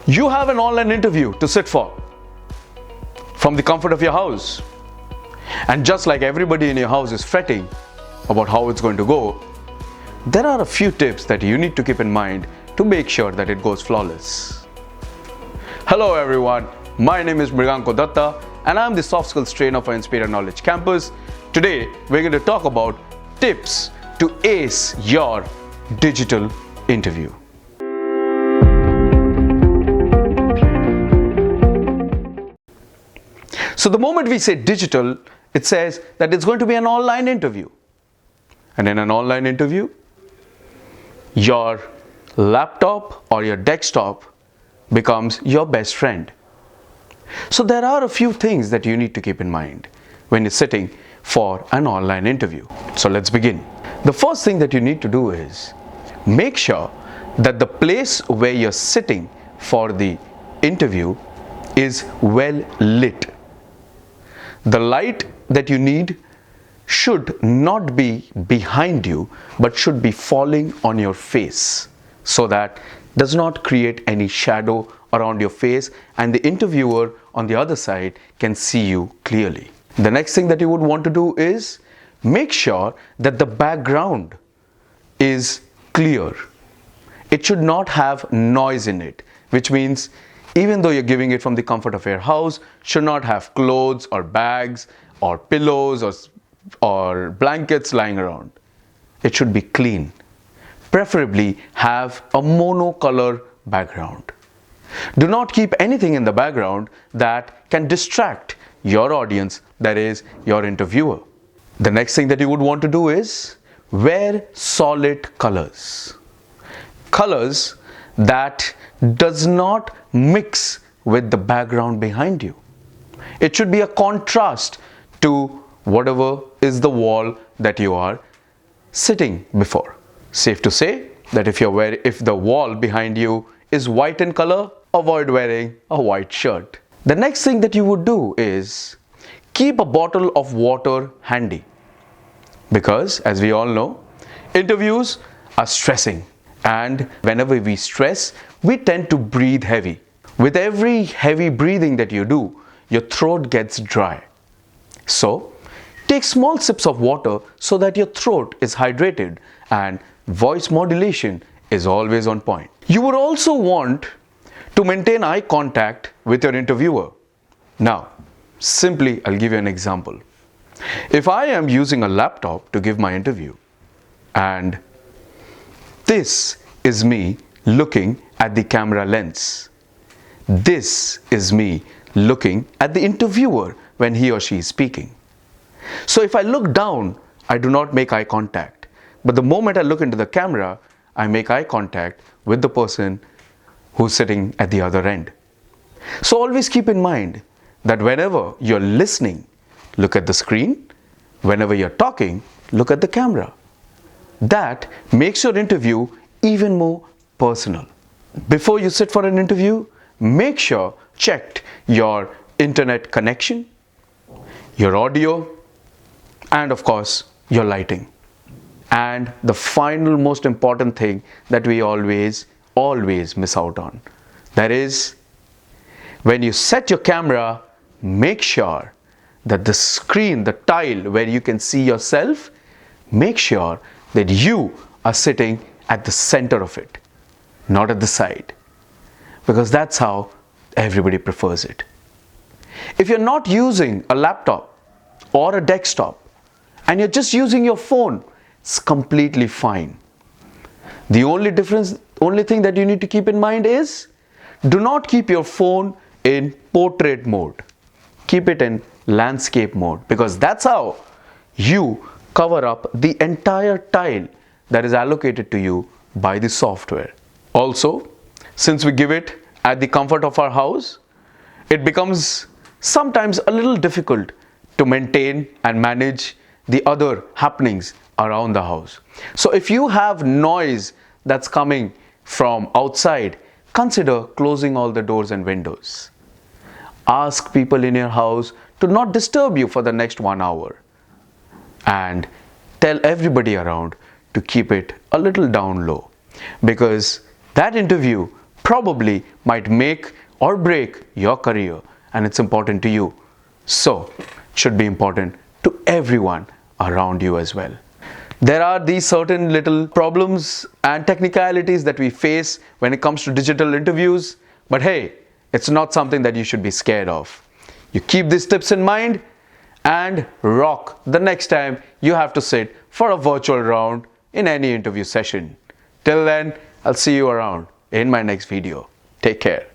You have an online interview to sit for from the comfort of your house. And just like everybody in your house is fretting about how it's going to go, there are a few tips that you need to keep in mind to make sure that it goes flawless. Hello everyone, my name is Mriganko Datta and I'm the soft skills trainer for Inspira Knowledge Campus. Today we're going to talk about tips to ace your digital interview. So the moment we say digital, it says that it's going to be an online interview. And in an online interview, your laptop or your desktop becomes your best friend. So there are a few things that you need to keep in mind when you're sitting for an online interview. So let's begin. The first thing that you need to do is make sure that the place where you're sitting for the interview is well lit. The light that you need should not be behind you, but should be falling on your face, so that does not create any shadow around your face and the interviewer on the other side can see you clearly. The next thing that you would want to do is make sure that the background is clear. It should not have noise in it, which means even though you're giving it from the comfort of your house, should not have clothes or bags or pillows or blankets lying around. It should be clean. Preferably have a monocolor background. Do not keep anything in the background that can distract your audience, that is your interviewer. The next thing that you would want to do is wear solid colors. Colors that does not mix with the background behind you. It should be a contrast to whatever is the wall that you are sitting before. Safe to say that if the wall behind you is white in color, avoid wearing a white shirt. The next thing that you would do is keep a bottle of water handy, because as we all know, interviews are stressing, and whenever we stress, we tend to breathe heavy. With every heavy breathing that you do, your throat gets dry. So take small sips of water so that your throat is hydrated and voice modulation is always on point. You would also want to maintain eye contact with your interviewer. Now, simply I'll give you an example. If I am using a laptop to give my interview and this is me looking at the camera lens, this is me looking at the interviewer when he or she is speaking. So if I look down, I do not make eye contact. But the moment I look into the camera, I make eye contact with the person who's sitting at the other end. So always keep in mind that whenever you're listening, look at the screen. Whenever you're talking, look at the camera. That makes your interview even more personal. Before you sit for an interview, make sure check your internet connection, your audio, and of course your lighting. And the final most important thing that we always miss out on, that is, when you set your camera, make sure that the screen, the tile where you can see yourself, make sure that you are sitting at the center of it, not at the side, because that's how everybody prefers it. If you're not using a laptop or a desktop and you're just using your phone, it's completely fine. The only thing that you need to keep in mind is do not keep your phone in portrait mode. Keep it in landscape mode, because that's how you cover up the entire tile that is allocated to you by the software. Also, since we give it at the comfort of our house, it becomes sometimes a little difficult to maintain and manage the other happenings around the house. So if you have noise that's coming from outside, consider closing all the doors and windows. Ask people in your house to not disturb you for the next 1 hour. And tell everybody around to keep it a little down low, because that interview probably might make or break your career, and it's important to you. So, it should be important to everyone around you as well. There are these certain little problems and technicalities that we face when it comes to digital interviews, but hey, it's not something that you should be scared of. You keep these tips in mind and rock the next time you have to sit for a virtual round in any interview session. Till then, I'll see you around in my next video. Take care.